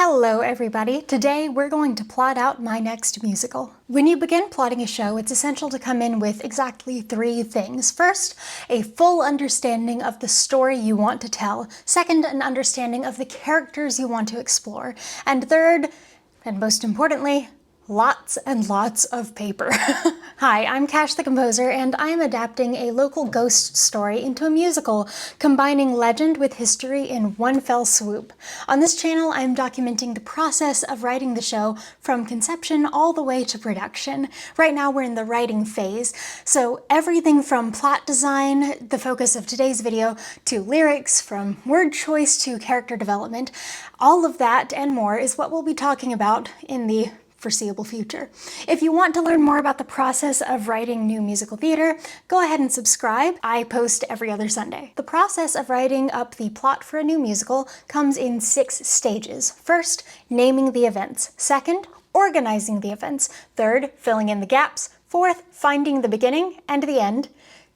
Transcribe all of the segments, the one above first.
Hello everybody! Today we're going to plot out my next musical. When you begin plotting a show, it's essential to come in with exactly three things. First, a full understanding of the story you want to tell. Second, an understanding of the characters you want to explore. And third, and most importantly, lots and lots of paper. Hi, I'm Cash the Composer, and I'm adapting a local ghost story into a musical, combining legend with history in one fell swoop. On this channel, I'm documenting the process of writing the show from conception all the way to production. Right now, we're in the writing phase, so everything from plot design, the focus of today's video, to lyrics, from word choice to character development, all of that and more is what we'll be talking about in the foreseeable future. If you want to learn more about the process of writing new musical theater, go ahead and subscribe. I post every other Sunday. The process of writing up the plot for a new musical comes in 6 stages. First, naming the events. Second, organizing the events. Third, filling in the gaps. Fourth, finding the beginning and the end.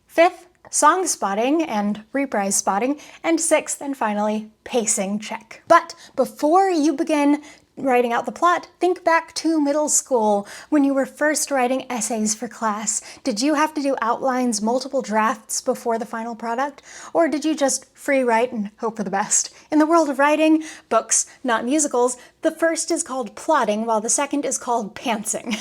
Fifth, song spotting and reprise spotting. And sixth, and finally, pacing check. But before you begin writing out the plot, think back to middle school when you were first writing essays for class. Did you have to do outlines, multiple drafts before the final product? Or did you just free write and hope for the best? In the world of writing, books, not musicals, the first is called plotting while the second is called pantsing.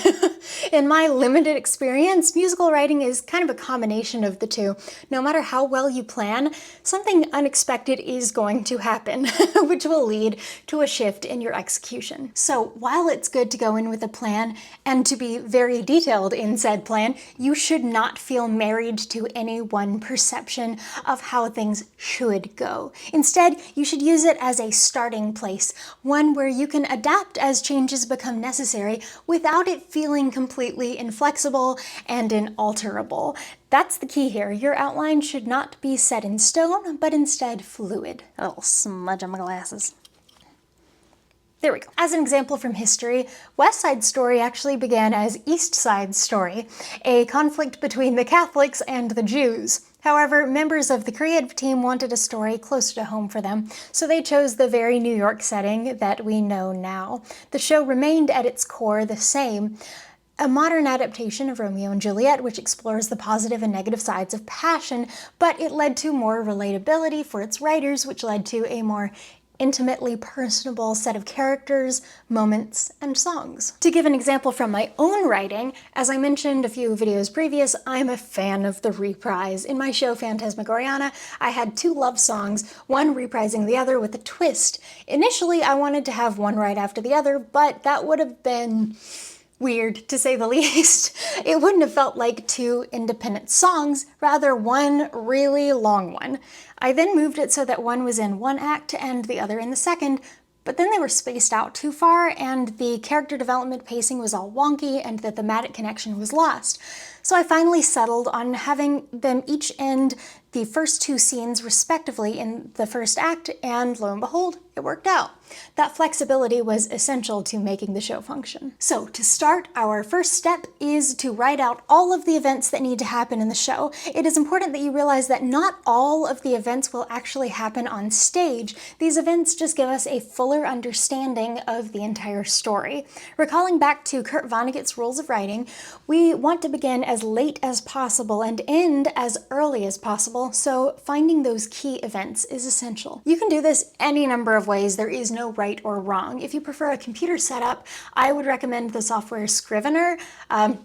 In my limited experience, musical writing is kind of a combination of the two. No matter how well you plan, something unexpected is going to happen, which will lead to a shift in your execution. So while it's good to go in with a plan and to be very detailed in said plan, you should not feel married to any one perception of how things should go. Instead, you should use it as a starting place, one where you can adapt as changes become necessary without it feeling completely inflexible and inalterable. That's the key here. Your outline should not be set in stone, but instead fluid. A little smudge on my glasses. There we go. As an example from history, West Side Story actually began as East Side Story, a conflict between the Catholics and the Jews. However, members of the creative team wanted a story closer to home for them, so they chose the very New York setting that we know now. The show remained at its core the same, a modern adaptation of Romeo and Juliet, which explores the positive and negative sides of passion, but it led to more relatability for its writers, which led to a more intimately personable set of characters, moments, and songs. To give an example from my own writing, as I mentioned a few videos previous, I'm a fan of the reprise. In my show Phantasmagoriana, I had 2 love songs, one reprising the other with a twist. Initially, I wanted to have one right after the other, but that would have been weird, to say the least. It wouldn't have felt like 2 independent songs, rather one really long one. I then moved it so that one was in one act and the other in the second, but then they were spaced out too far and the character development pacing was all wonky and the thematic connection was lost. So I finally settled on having them each end the first 2 scenes respectively in the first act, and lo and behold, it worked out. That flexibility was essential to making the show function. So to start, our first step is to write out all of the events that need to happen in the show. It is important that you realize that not all of the events will actually happen on stage. These events just give us a fuller understanding of the entire story. Recalling back to Kurt Vonnegut's rules of writing, we want to begin as late as possible and end as early as possible, so finding those key events is essential. You can do this any number of ways. There is no right or wrong. If you prefer a computer setup, I would recommend the software Scrivener.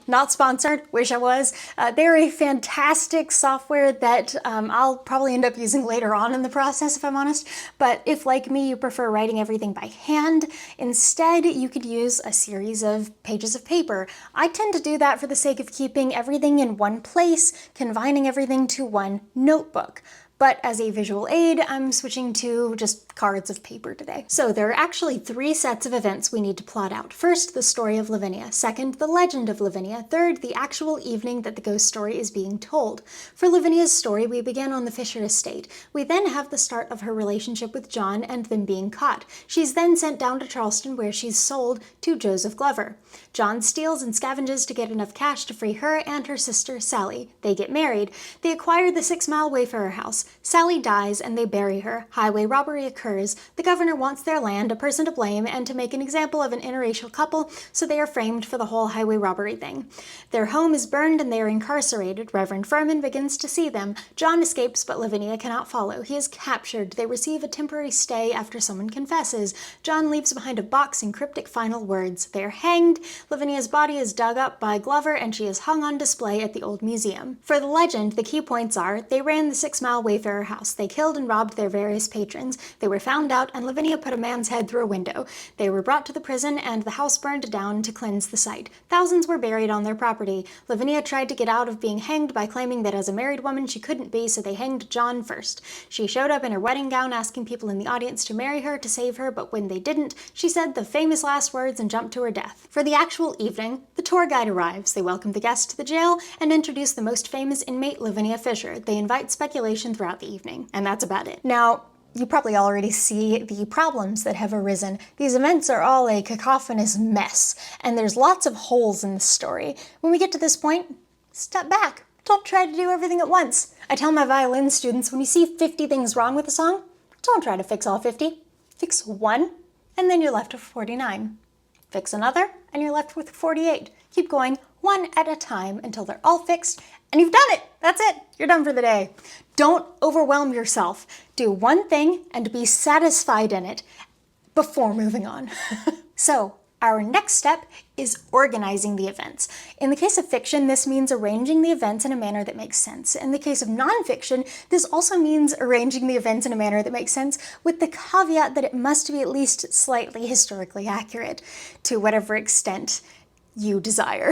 Not sponsored, wish I was. They're a fantastic software that I'll probably end up using later on in the process, if I'm honest. But if, like me, you prefer writing everything by hand, instead you could use a series of pages of paper. I tend to do that for the sake of keeping everything in one place, confining everything to one notebook. But as a visual aid, I'm switching to just cards of paper today. So there are actually 3 sets of events we need to plot out. First, the story of Lavinia. Second, the legend of Lavinia. Third, the actual evening that the ghost story is being told. For Lavinia's story, we begin on the Fisher estate. We then have the start of her relationship with John and them being caught. She's then sent down to Charleston where she's sold to Joseph Glover. John steals and scavenges to get enough cash to free her and her sister Sally. They get married. They acquire the 6 Mile Wayfarer house. Sally dies and they bury her. Highway robbery occurs. The governor wants their land, a person to blame, and to make an example of an interracial couple, so they are framed for the whole highway robbery thing. Their home is burned and they are incarcerated. Reverend Furman begins to see them. John escapes, but Lavinia cannot follow. He is captured. They receive a temporary stay after someone confesses. John leaves behind a box and cryptic final words. They are hanged. Lavinia's body is dug up by Glover and she is hung on display at the old museum. For the legend, the key points are, they ran the 6-mile Wayfarer house. They killed and robbed their various patrons. They were found out and Lavinia put a man's head through a window. They were brought to the prison and the house burned down to cleanse the site. Thousands were buried on their property. Lavinia tried to get out of being hanged by claiming that as a married woman she couldn't be, so they hanged John first. She showed up in her wedding gown asking people in the audience to marry her to save her, but when they didn't, she said the famous last words and jumped to her death. For the actual evening, the tour guide arrives. They welcome the guests to the jail and introduce the most famous inmate, Lavinia Fisher. They invite speculation throughout the evening, and that's about it. Now, you probably already see the problems that have arisen. These events are all a cacophonous mess, and there's lots of holes in the story. When we get to this point, step back. Don't try to do everything at once. I tell my violin students, when you see 50 things wrong with a song, don't try to fix all 50. Fix one, and then you're left with 49. Fix another, and you're left with 48. Keep going one at a time until they're all fixed, and you've done it. That's it. You're done for the day. Don't overwhelm yourself. Do one thing and be satisfied in it before moving on. So, our next step is organizing the events. In the case of fiction, this means arranging the events in a manner that makes sense. In the case of nonfiction, this also means arranging the events in a manner that makes sense, with the caveat that it must be at least slightly historically accurate, to whatever extent you desire.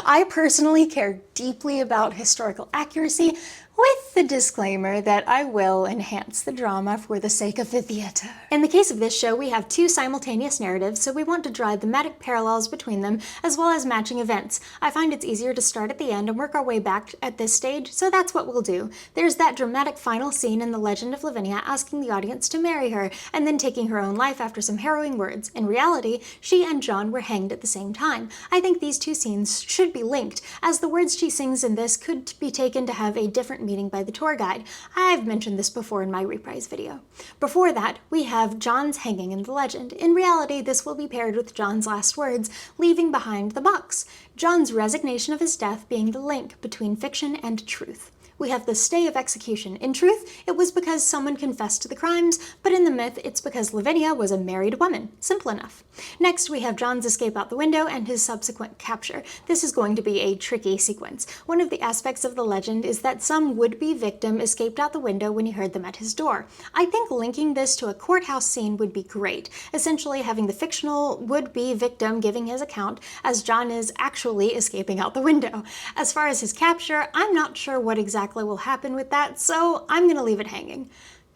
I personally care deeply about historical accuracy, with the disclaimer that I will enhance the drama for the sake of the theater. In the case of this show, we have 2 simultaneous narratives, so we want to draw thematic parallels between them, as well as matching events. I find it's easier to start at the end and work our way back at this stage, so that's what we'll do. There's that dramatic final scene in The Legend of Lavinia asking the audience to marry her, and then taking her own life after some harrowing words. In reality, she and John were hanged at the same time. I think these 2 scenes should be linked, as the words she sings in this could be taken to have a different meaning by the tour guide. I've mentioned this before in my reprise video. Before that, we have John's hanging in the legend. In reality, this will be paired with John's last words, leaving behind the box. John's resignation of his death being the link between fiction and truth. We have the stay of execution. In truth, it was because someone confessed to the crimes, but in the myth, it's because Lavinia was a married woman. Simple enough. Next, we have John's escape out the window and his subsequent capture. This is going to be a tricky sequence. One of the aspects of the legend is that some would-be victim escaped out the window when he heard them at his door. I think linking this to a courthouse scene would be great, essentially having the fictional would-be victim giving his account as John is actually escaping out the window. As far as his capture, I'm not sure what exactly will happen with that, so I'm gonna leave it hanging.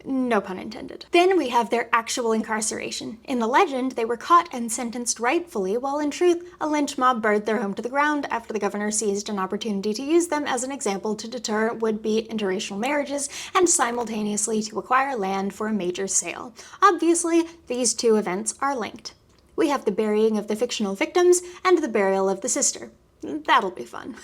No pun intended. Then we have their actual incarceration. In the legend, they were caught and sentenced rightfully, while in truth, a lynch mob burned their home to the ground after the governor seized an opportunity to use them as an example to deter would-be interracial marriages and simultaneously to acquire land for a major sale. Obviously, these 2 events are linked. We have the burying of the fictional victims and the burial of the sister. That'll be fun.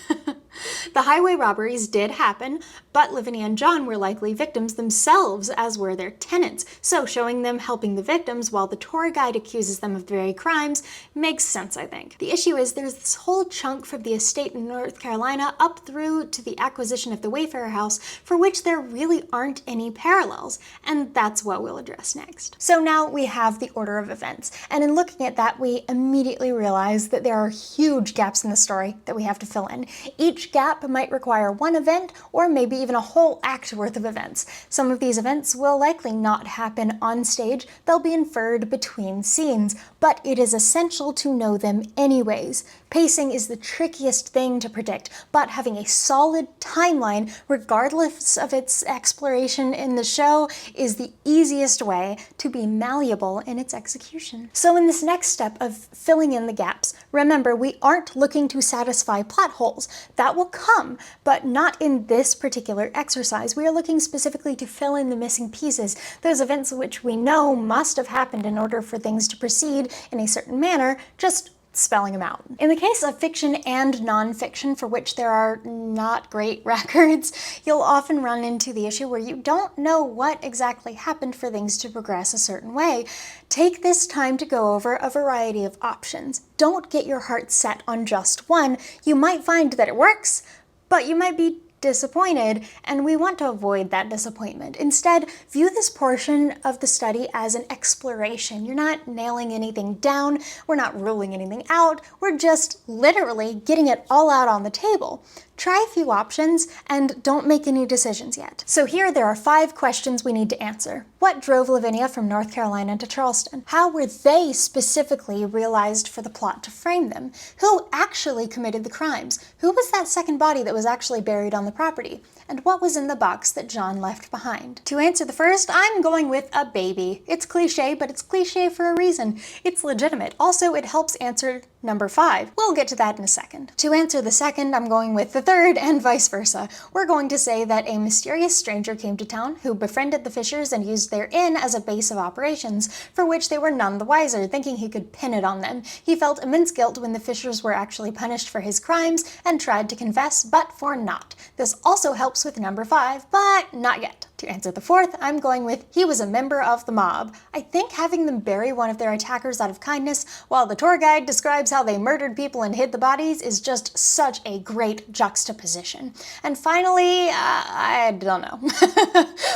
The highway robberies did happen, but Lavinia and John were likely victims themselves, as were their tenants, so showing them helping the victims while the tour guide accuses them of the very crimes makes sense, I think. The issue is there's this whole chunk from the estate in North Carolina up through to the acquisition of the Wayfarer house for which there really aren't any parallels, and that's what we'll address next. So now we have the order of events, and in looking at that, we immediately realize that there are huge gaps in the story that we have to fill in. Each gap might require one event, or maybe even a whole act worth of events. Some of these events will likely not happen on stage, they'll be inferred between scenes, but it is essential to know them anyways. Pacing is the trickiest thing to predict, but having a solid timeline, regardless of its exploration in the show, is the easiest way to be malleable in its execution. So in this next step of filling in the gaps, remember we aren't looking to satisfy plot holes. That will come, but not in this particular exercise. We are looking specifically to fill in the missing pieces, those events which we know must have happened in order for things to proceed in a certain manner, just spelling them out. In the case of fiction and nonfiction, for which there are not great records, you'll often run into the issue where you don't know what exactly happened for things to progress a certain way. Take this time to go over a variety of options. Don't get your heart set on just one. You might find that it works, but you might be disappointed, and we want to avoid that disappointment. Instead, view this portion of the study as an exploration. You're not nailing anything down, we're not ruling anything out, we're just literally getting it all out on the table. Try a few options and don't make any decisions yet. So here there are 5 questions we need to answer. What drove Lavinia from North Carolina to Charleston? How were they specifically realized for the plot to frame them? Who actually committed the crimes? Who was that second body that was actually buried on the property? And what was in the box that John left behind? To answer the first, I'm going with a baby. It's cliche, but it's cliche for a reason. It's legitimate. Also, it helps answer number 5. We'll get to that in a second. To answer the second, I'm going with the third, and vice versa. We're going to say that a mysterious stranger came to town who befriended the Fishers and used their inn as a base of operations, for which they were none the wiser, thinking he could pin it on them. He felt immense guilt when the Fishers were actually punished for his crimes and tried to confess, but for naught. This also helps with number 5, but not yet. To answer the fourth, I'm going with he was a member of the mob. I think having them bury one of their attackers out of kindness while the tour guide describes how they murdered people and hid the bodies is just such a great juxtaposition. And finally, I don't know.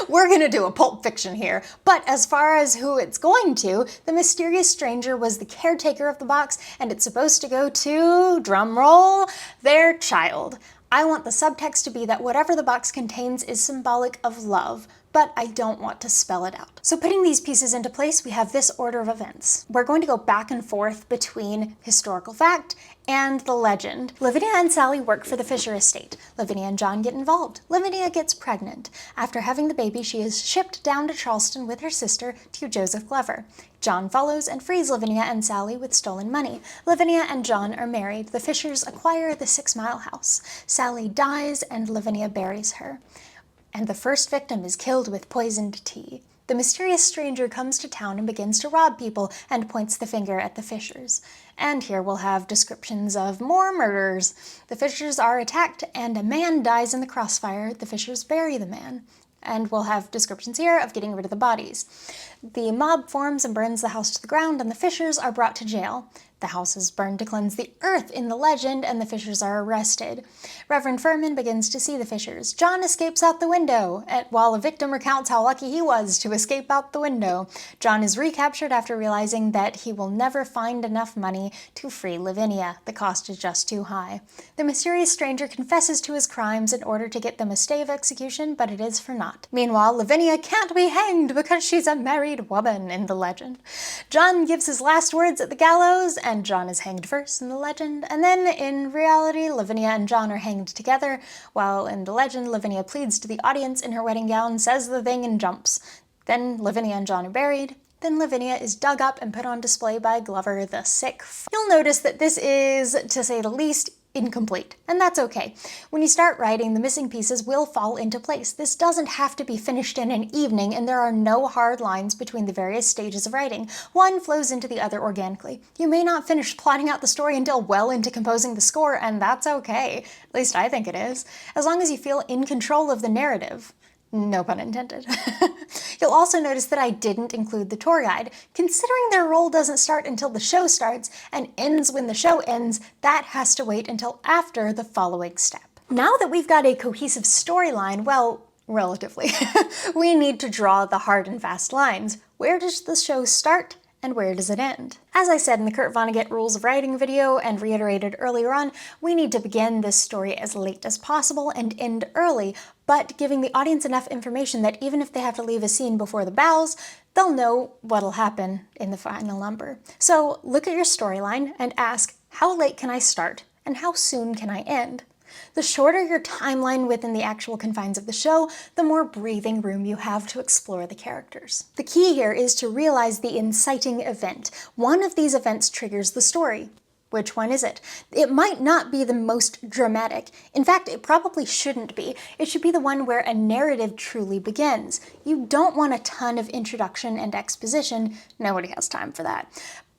We're gonna do a Pulp Fiction here, but as far as who it's going to, the mysterious stranger was the caretaker of the box, and it's supposed to go to, drum roll, their child. I want the subtext to be that whatever the box contains is symbolic of love, but I don't want to spell it out. So putting these pieces into place, we have this order of events. We're going to go back and forth between historical fact and the legend. Lavinia and Sally work for the Fisher estate. Lavinia and John get involved. Lavinia gets pregnant. After having the baby, she is shipped down to Charleston with her sister to Joseph Glover. John follows and frees Lavinia and Sally with stolen money. Lavinia and John are married. The Fishers acquire the 6 Mile house. Sally dies and Lavinia buries her. And the first victim is killed with poisoned tea. The mysterious stranger comes to town and begins to rob people and points the finger at the Fishers. And here we'll have descriptions of more murders. The Fishers are attacked and a man dies in the crossfire. The Fishers bury the man. And we'll have descriptions here of getting rid of the bodies. The mob forms and burns the house to the ground, and the Fishers are brought to jail. The house is burned to cleanse the earth in the legend, and the Fishers are arrested. Reverend Furman begins to see the Fishers. John escapes out the window, while a victim recounts how lucky he was to escape out the window. John is recaptured after realizing that he will never find enough money to free Lavinia. The cost is just too high. The mysterious stranger confesses to his crimes in order to get them a stay of execution, but it is for naught. Meanwhile, Lavinia can't be hanged because she's a married woman in the legend. John gives his last words at the gallows, and John is hanged first in the legend, and then in reality, Lavinia and John are hanged together, while in the legend, Lavinia pleads to the audience in her wedding gown, says the thing, and jumps. Then Lavinia and John are buried. Then Lavinia is dug up and put on display by Glover the sick. You'll notice that this is, to say the least, incomplete, and that's okay. When you start writing, the missing pieces will fall into place. This doesn't have to be finished in an evening, and there are no hard lines between the various stages of writing. One flows into the other organically. You may not finish plotting out the story until well into composing the score, and that's okay. At least I think it is. As long as you feel in control of the narrative. No pun intended. You'll also notice that I didn't include the tour guide. Considering their role doesn't start until the show starts and ends when the show ends, that has to wait until after the following step. Now that we've got a cohesive storyline, well, relatively, we need to draw the hard and fast lines. Where does the show start? And where does it end? As I said in the Kurt Vonnegut Rules of Writing video and reiterated earlier on, we need to begin this story as late as possible and end early, but giving the audience enough information that even if they have to leave a scene before the bows, they'll know what'll happen in the final number. So look at your storyline and ask, how late can I start and how soon can I end? The shorter your timeline within the actual confines of the show, the more breathing room you have to explore the characters. The key here is to realize the inciting event. One of these events triggers the story. Which one is it? It might not be the most dramatic. In fact, it probably shouldn't be. It should be the one where a narrative truly begins. You don't want a ton of introduction and exposition. Nobody has time for that.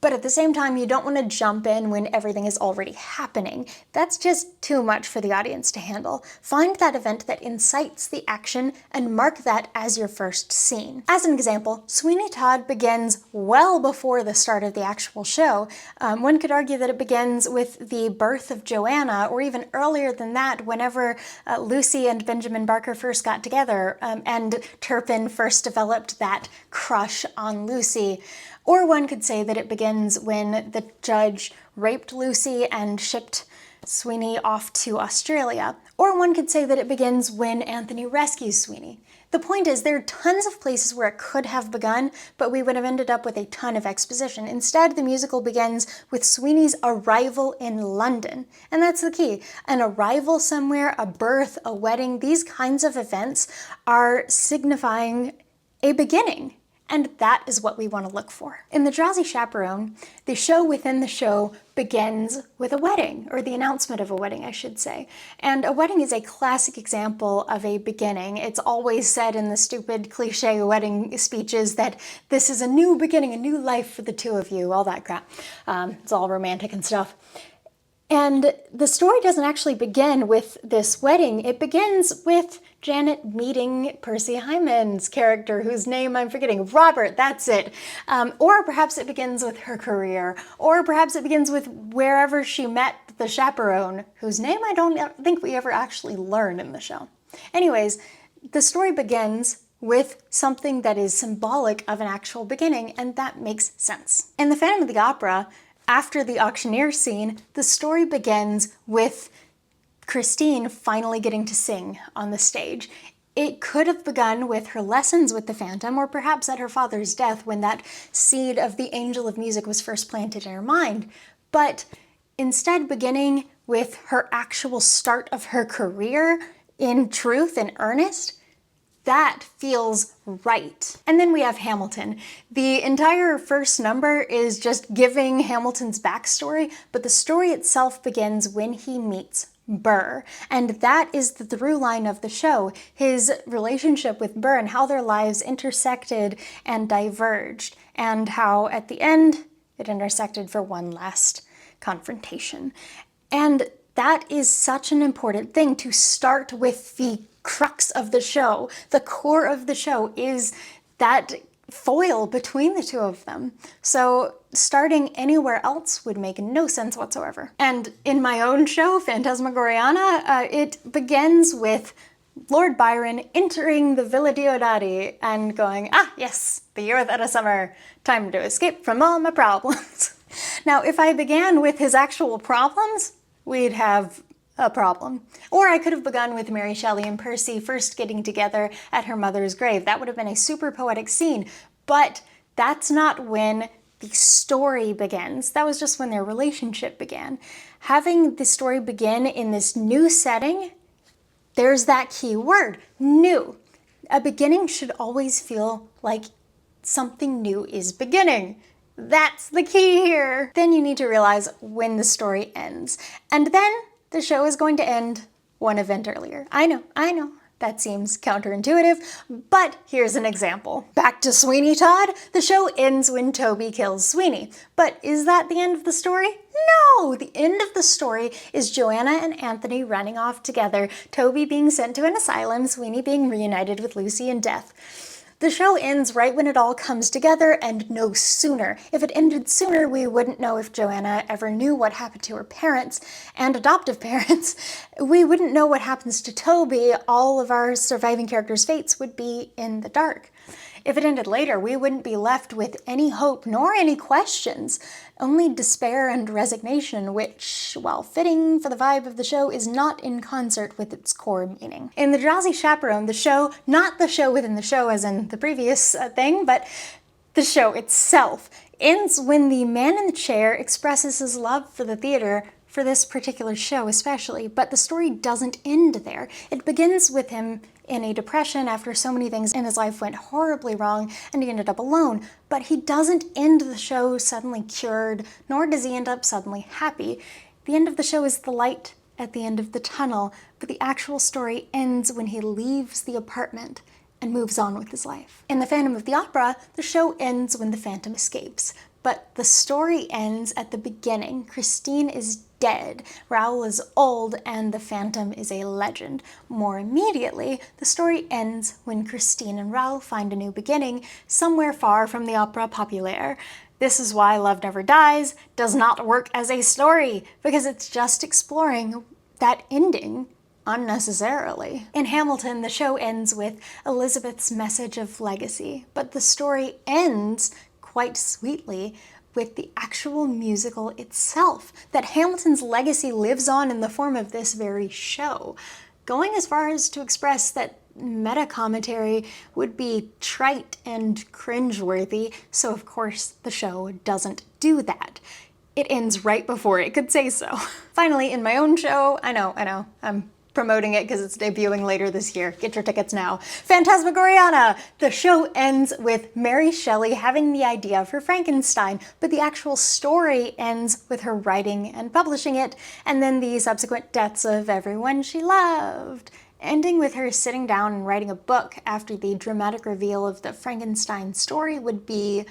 But at the same time, you don't want to jump in when everything is already happening. That's just too much for the audience to handle. Find that event that incites the action and mark that as your first scene. As an example, Sweeney Todd begins well before the start of the actual show. One could argue that it begins with the birth of Joanna, or even earlier than that, whenever Lucy and Benjamin Barker first got together, and Turpin first developed that crush on Lucy. Or one could say that it begins when the judge raped Lucy and shipped Sweeney off to Australia. Or one could say that it begins when Anthony rescues Sweeney. The point is, there are tons of places where it could have begun, but we would have ended up with a ton of exposition. Instead, the musical begins with Sweeney's arrival in London. And that's the key. An arrival somewhere, a birth, a wedding, these kinds of events are signifying a beginning. And that is what we want to look for. In The Drowsy Chaperone, the show within the show begins with a wedding, or the announcement of a wedding, I should say. And a wedding is a classic example of a beginning. It's always said in the stupid cliche wedding speeches that this is a new beginning, a new life for the two of you, all that crap. It's all romantic and stuff. And the story doesn't actually begin with this wedding. It begins with Janet meeting Percy Hyman's character, whose name I'm forgetting. Robert, that's it. Or perhaps it begins with her career. Or perhaps it begins with wherever she met the chaperone, whose name I don't think we ever actually learn in the show. Anyways, the story begins with something that is symbolic of an actual beginning, and that makes sense. In The Phantom of the Opera, after the auctioneer scene, the story begins with Christine finally getting to sing on the stage. It could have begun with her lessons with the Phantom, or perhaps at her father's death when that seed of the angel of music was first planted in her mind. But instead beginning with her actual start of her career in truth and earnest, that feels right. And then we have Hamilton. The entire first number is just giving Hamilton's backstory, but the story itself begins when he meets Burr. And that is the through line of the show, his relationship with Burr and how their lives intersected and diverged, and how at the end it intersected for one last confrontation. And that is such an important thing, to start with the crux of the show. The core of the show is that foil between the two of them. So starting anywhere else would make no sense whatsoever. And in my own show, Phantasmagoriana, it begins with Lord Byron entering the Villa Diodati and going, "Ah, yes, the year without a summer, time to escape from all my problems." Now, if I began with his actual problems, we'd have a problem. Or I could have begun with Mary Shelley and Percy first getting together at her mother's grave. That would have been a super poetic scene, but that's not when the story begins. That was just when their relationship began. Having the story begin in this new setting, there's that key word, new. A beginning should always feel like something new is beginning. That's the key here. Then you need to realize when the story ends. And then the show is going to end one event earlier. I know, that seems counterintuitive, but here's an example. Back to Sweeney Todd, the show ends when Toby kills Sweeney. But is that the end of the story? No! The end of the story is Joanna and Anthony running off together, Toby being sent to an asylum, Sweeney being reunited with Lucy in death. The show ends right when it all comes together, and no sooner. If it ended sooner, we wouldn't know if Joanna ever knew what happened to her parents and adoptive parents. We wouldn't know what happens to Toby. All of our surviving characters' fates would be in the dark. If it ended later, we wouldn't be left with any hope nor any questions, only despair and resignation, which, while fitting for the vibe of the show, is not in concert with its core meaning. In The Drowsy Chaperone, the show, not the show within the show as in the previous thing, but the show itself, ends when the man in the chair expresses his love for the theater, for this particular show especially, but the story doesn't end there. It begins with him in a depression after so many things in his life went horribly wrong and he ended up alone. But he doesn't end the show suddenly cured, nor does he end up suddenly happy. The end of the show is the light at the end of the tunnel, but the actual story ends when he leaves the apartment and moves on with his life. In The Phantom of the Opera, the show ends when the Phantom escapes. but the story ends at the beginning. Christine is dead, Raoul is old, and the Phantom is a legend. More immediately, the story ends when Christine and Raoul find a new beginning somewhere far from the Opera Populaire. This is why Love Never Dies does not work as a story, because it's just exploring that ending unnecessarily. In Hamilton, the show ends with Elizabeth's message of legacy, but the story ends quite sweetly with the actual musical itself, that Hamilton's legacy lives on in the form of this very show, going as far as to express that meta-commentary would be trite and cringeworthy, so of course the show doesn't do that. It ends right before it could say so. Finally, in my own show, I know, I'm promoting it because it's debuting later this year. Get your tickets now. Phantasmagoria! The show ends with Mary Shelley having the idea for Frankenstein, but the actual story ends with her writing and publishing it, and then the subsequent deaths of everyone she loved, ending with her sitting down and writing a book after the dramatic reveal of the Frankenstein story would be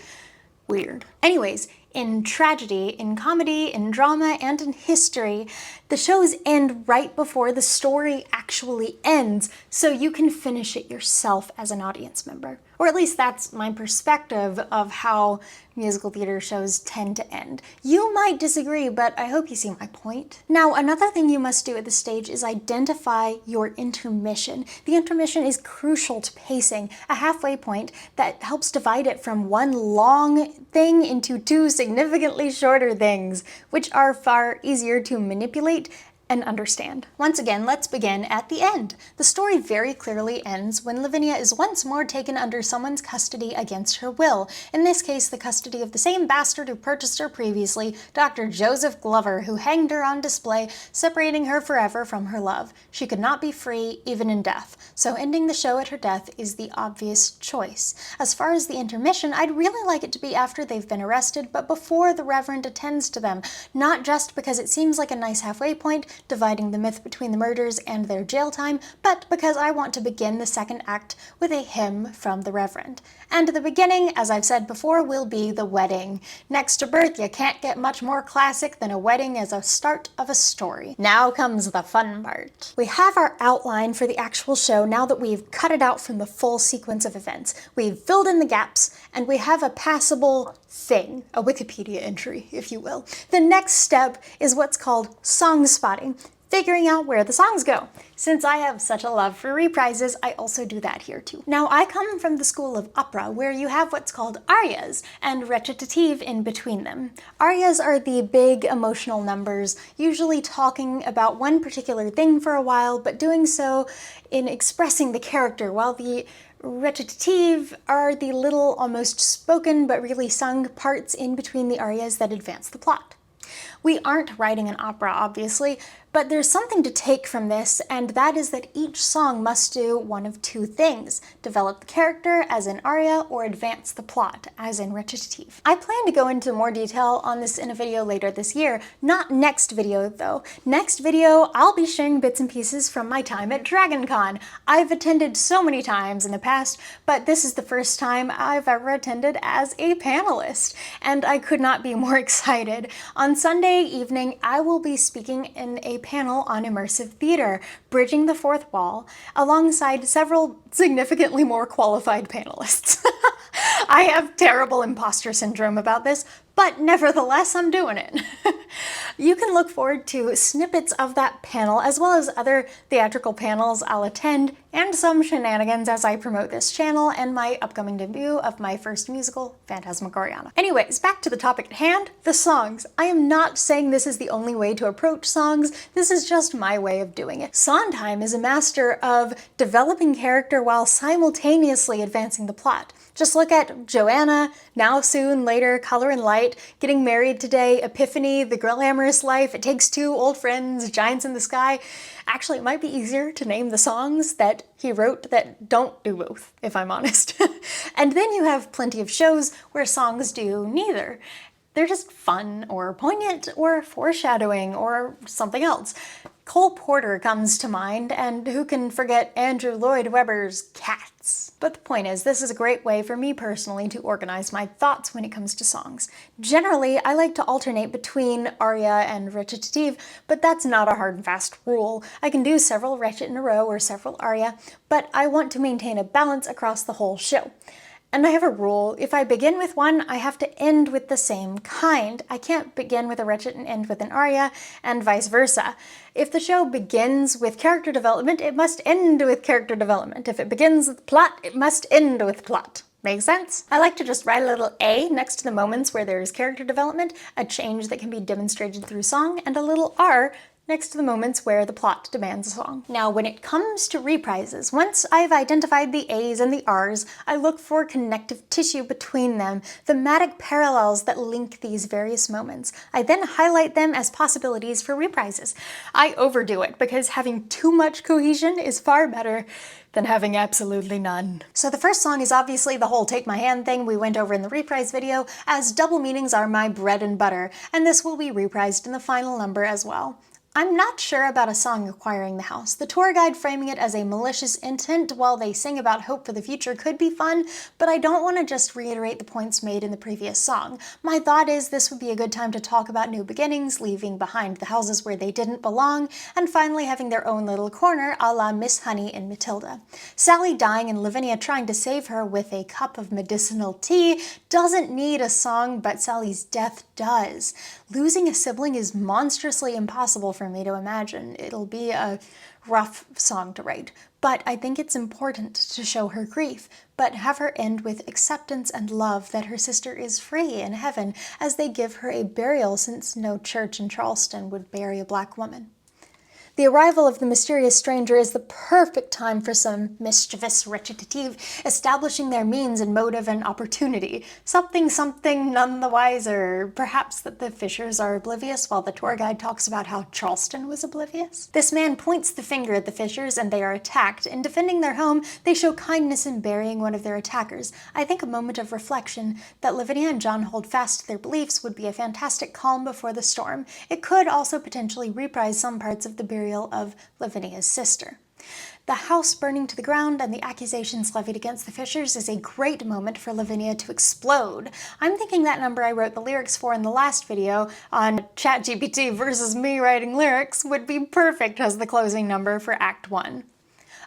weird. Anyways, in tragedy, in comedy, in drama, and in history, the shows end right before the story actually ends, so you can finish it yourself as an audience member. Or at least that's my perspective of how musical theater shows tend to end. You might disagree, but I hope you see my point. Now, another thing you must do at this stage is identify your intermission. The intermission is crucial to pacing, a halfway point that helps divide it from one long thing into two significantly shorter things, which are far easier to manipulate and understand. Once again, let's begin at the end. The story very clearly ends when Lavinia is once more taken under someone's custody against her will, in this case the custody of the same bastard who purchased her previously, Dr. Joseph Glover, who hanged her on display, separating her forever from her love. She could not be free, even in death, so ending the show at her death is the obvious choice. As far as the intermission, I'd really like it to be after they've been arrested, but before the Reverend attends to them, not just because it seems like a nice halfway point, dividing the myth between the murders and their jail time, but because I want to begin the second act with a hymn from the Reverend. And the beginning, as I've said before, will be the wedding. Next to birth, you can't get much more classic than a wedding as a start of a story. Now comes the fun part. We have our outline for the actual show now that we've cut it out from the full sequence of events. We've filled in the gaps, and we have a passable thing, a Wikipedia entry, if you will. The next step is what's called song spotting, figuring out where the songs go. Since I have such a love for reprises, I also do that here too. Now, I come from the school of opera, where you have what's called arias and recitative in between them. Arias are the big emotional numbers, usually talking about one particular thing for a while, but doing so in expressing the character, while the recitative are the little almost spoken but really sung parts in between the arias that advance the plot. We aren't writing an opera, obviously, but there's something to take from this, and that is that each song must do one of two things: develop the character, as in aria, or advance the plot, as in recitative. I plan to go into more detail on this in a video later this year, not next video though. Next video, I'll be sharing bits and pieces from my time at DragonCon. I've attended so many times in the past, but this is the first time I've ever attended as a panelist, and I could not be more excited. On Sunday evening, I will be speaking in a panel on immersive theater, bridging the fourth wall, alongside several significantly more qualified panelists. I have terrible imposter syndrome about this, but nevertheless, I'm doing it. You can look forward to snippets of that panel, as well as other theatrical panels I'll attend, and some shenanigans as I promote this channel and my upcoming debut of my first musical, Phantasmagoria. Anyways, back to the topic at hand, the songs. I am not saying this is the only way to approach songs, this is just my way of doing it. Sondheim is a master of developing character while simultaneously advancing the plot. Just look at Joanna, Now Soon, Later, Color and Light, Getting Married Today, Epiphany, The Glamorous Life, It Takes Two, Old Friends, Giants in the Sky. Actually, it might be easier to name the songs that he wrote that don't do both, if I'm honest. And then you have plenty of shows where songs do neither. They're just fun or poignant or foreshadowing or something else. Cole Porter comes to mind, and who can forget Andrew Lloyd Webber's Cats? But the point is, this is a great way for me personally to organize my thoughts when it comes to songs. Generally, I like to alternate between aria and recitative, but that's not a hard and fast rule. I can do several recit in a row or several aria, but I want to maintain a balance across the whole show. And I have a rule: if I begin with one, I have to end with the same kind. I can't begin with a recit and end with an aria, and vice versa. If the show begins with character development, it must end with character development. If it begins with plot, it must end with plot. Make sense? I like to just write a little A next to the moments where there is character development, a change that can be demonstrated through song, and a little R next to the moments where the plot demands a song. Now, when it comes to reprises, once I've identified the A's and the R's, I look for connective tissue between them, thematic parallels that link these various moments. I then highlight them as possibilities for reprises. I overdo it because having too much cohesion is far better than having absolutely none. So the first song is obviously the whole Take My Hand thing we went over in the reprise video, as double meanings are my bread and butter, and this will be reprised in the final number as well. I'm not sure about a song acquiring the house. The tour guide framing it as a malicious intent while they sing about hope for the future could be fun, but I don't want to just reiterate the points made in the previous song. My thought is this would be a good time to talk about new beginnings, leaving behind the houses where they didn't belong, and finally having their own little corner a la Miss Honey in Matilda. Sally dying and Lavinia trying to save her with a cup of medicinal tea doesn't need a song, but Sally's death does. Losing a sibling is monstrously impossible for me to imagine. It'll be a rough song to write, but I think it's important to show her grief, but have her end with acceptance and love that her sister is free in heaven as they give her a burial, since no church in Charleston would bury a black woman. The arrival of the mysterious stranger is the perfect time for some mischievous recitative, establishing their means and motive and opportunity. Something none the wiser. Perhaps that the Fishers are oblivious while the tour guide talks about how Charleston was oblivious. This man points the finger at the Fishers and they are attacked. In defending their home, they show kindness in burying one of their attackers. I think a moment of reflection that Lavinia and John hold fast to their beliefs would be a fantastic calm before the storm. It could also potentially reprise some parts of the burial of Lavinia's sister. The house burning to the ground and the accusations levied against the Fishers is a great moment for Lavinia to explode. I'm thinking that number I wrote the lyrics for in the last video on ChatGPT versus me writing lyrics would be perfect as the closing number for Act 1.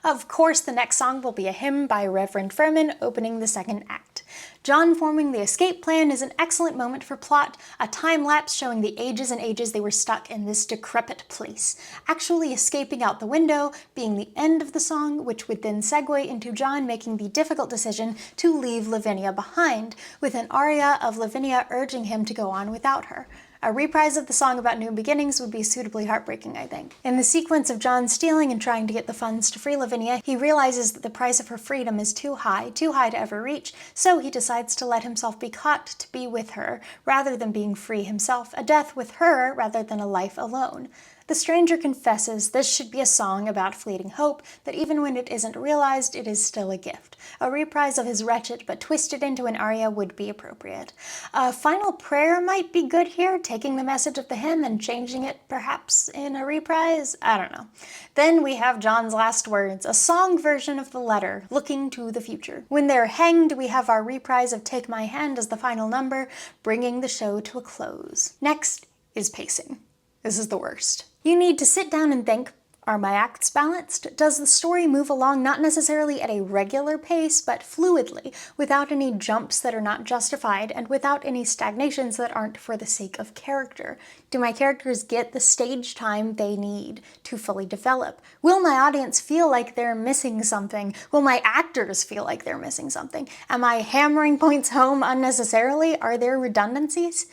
Of course, the next song will be a hymn by Reverend Furman opening the second act. John forming the escape plan is an excellent moment for plot, a time-lapse showing the ages and ages they were stuck in this decrepit place. Actually escaping out the window being the end of the song, which would then segue into John making the difficult decision to leave Lavinia behind, with an aria of Lavinia urging him to go on without her. A reprise of the song about new beginnings would be suitably heartbreaking, I think. In the sequence of John stealing and trying to get the funds to free Lavinia, he realizes that the price of her freedom is too high to ever reach, so he decides to let himself be caught to be with her, rather than being free himself, a death with her rather than a life alone. The stranger confesses this should be a song about fleeting hope, that even when it isn't realized, it is still a gift. A reprise of his Wretched but twisted into an aria would be appropriate. A final prayer might be good here, taking the message of the hymn and changing it perhaps in a reprise? I don't know. Then we have John's last words, a song version of the letter, looking to the future. When they're hanged, we have our reprise of Take My Hand as the final number, bringing the show to a close. Next is pacing. This is the worst. You need to sit down and think, are my acts balanced? Does the story move along not necessarily at a regular pace, but fluidly, without any jumps that are not justified, and without any stagnations that aren't for the sake of character? Do my characters get the stage time they need to fully develop? Will my audience feel like they're missing something? Will my actors feel like they're missing something? Am I hammering points home unnecessarily? Are there redundancies?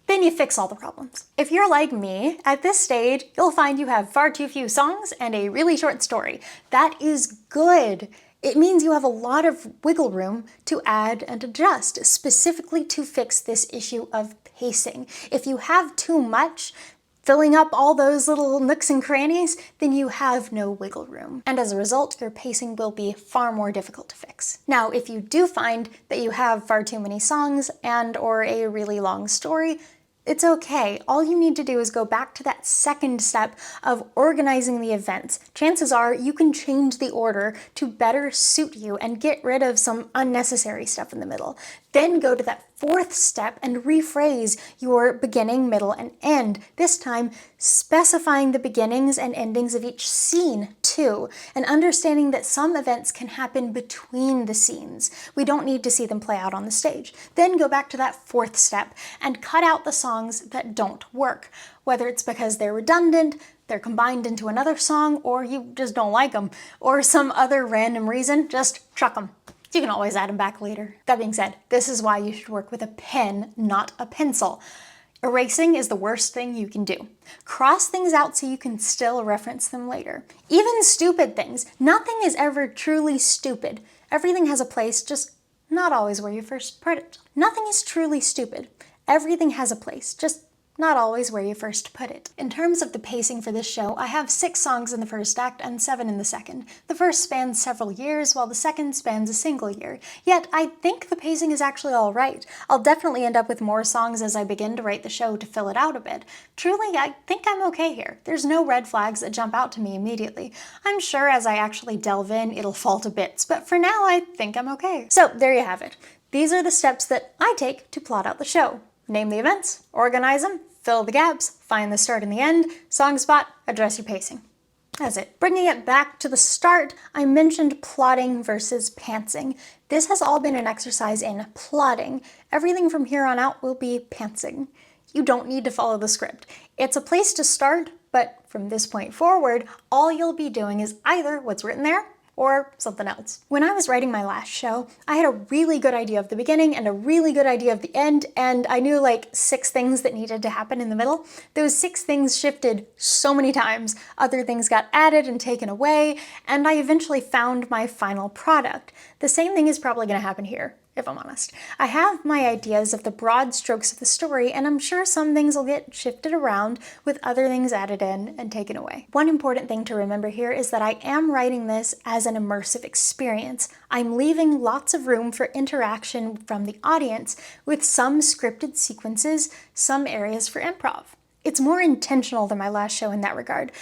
Then you fix all the problems. If you're like me, at this stage, you'll find you have far too few songs and a really short story. That is good. It means you have a lot of wiggle room to add and adjust, specifically to fix this issue of pacing. If you have too much, filling up all those little nooks and crannies, then you have no wiggle room. And as a result, your pacing will be far more difficult to fix. Now, if you do find that you have far too many songs and/or a really long story, it's okay. All you need to do is go back to that second step of organizing the events. Chances are you can change the order to better suit you and get rid of some unnecessary stuff in the middle. Then go to that fourth step and rephrase your beginning, middle, and end. This time, specifying the beginnings and endings of each scene too, and understanding that some events can happen between the scenes. We don't need to see them play out on the stage. Then go back to that fourth step and cut out the songs that don't work, whether it's because they're redundant, they're combined into another song, or you just don't like them, or some other random reason. Just chuck them. You can always add them back later. That being said, this is why you should work with a pen, not a pencil. Erasing is the worst thing you can do. Cross things out so you can still reference them later. Even stupid things. Nothing is ever truly stupid. Everything has a place, just not always where you first put it. Nothing is truly stupid. Everything has a place, just not always where you first put it. In terms of the pacing for this show, I have 6 songs in the first act and 7 in the second. The first spans several years, while the second spans a single year. Yet, I think the pacing is actually alright. I'll definitely end up with more songs as I begin to write the show to fill it out a bit. Truly, I think I'm okay here. There's no red flags that jump out to me immediately. I'm sure as I actually delve in, it'll fall to bits, but for now, I think I'm okay. So, there you have it. These are the steps that I take to plot out the show. Name the events, organize them, fill the gaps, find the start and the end, song spot, address your pacing. That's it. Bringing it back to the start, I mentioned plotting versus pantsing. This has all been an exercise in plotting. Everything from here on out will be pantsing. You don't need to follow the script. It's a place to start, but from this point forward, all you'll be doing is either what's written there or something else. When I was writing my last show, I had a really good idea of the beginning and a really good idea of the end, and I knew like 6 things that needed to happen in the middle. Those 6 things shifted so many times. Other things got added and taken away, and I eventually found my final product. The same thing is probably going to happen here, if I'm honest. I have my ideas of the broad strokes of the story, and I'm sure some things will get shifted around with other things added in and taken away. One important thing to remember here is that I am writing this as an immersive experience. I'm leaving lots of room for interaction from the audience with some scripted sequences, some areas for improv. It's more intentional than my last show in that regard.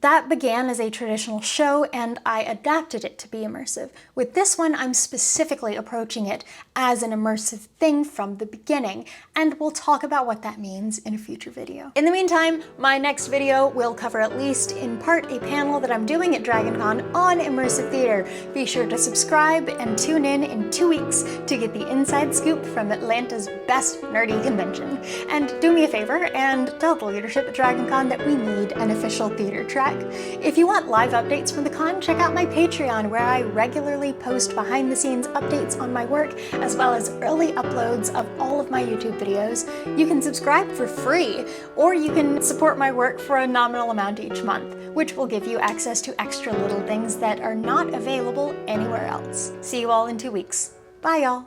That began as a traditional show, and I adapted it to be immersive. With this one, I'm specifically approaching it as an immersive thing from the beginning, and we'll talk about what that means in a future video. In the meantime, my next video will cover at least in part a panel that I'm doing at DragonCon on immersive theater. Be sure to subscribe and tune in 2 weeks to get the inside scoop from Atlanta's best nerdy convention. And do me a favor and tell the leadership at DragonCon that we need an official theater track. If you want live updates from the con, check out my Patreon, where I regularly post behind-the-scenes updates on my work, as well as early uploads of all of my YouTube videos. You can subscribe for free, or you can support my work for a nominal amount each month, which will give you access to extra little things that are not available anywhere else. See you all in 2 weeks. Bye, y'all.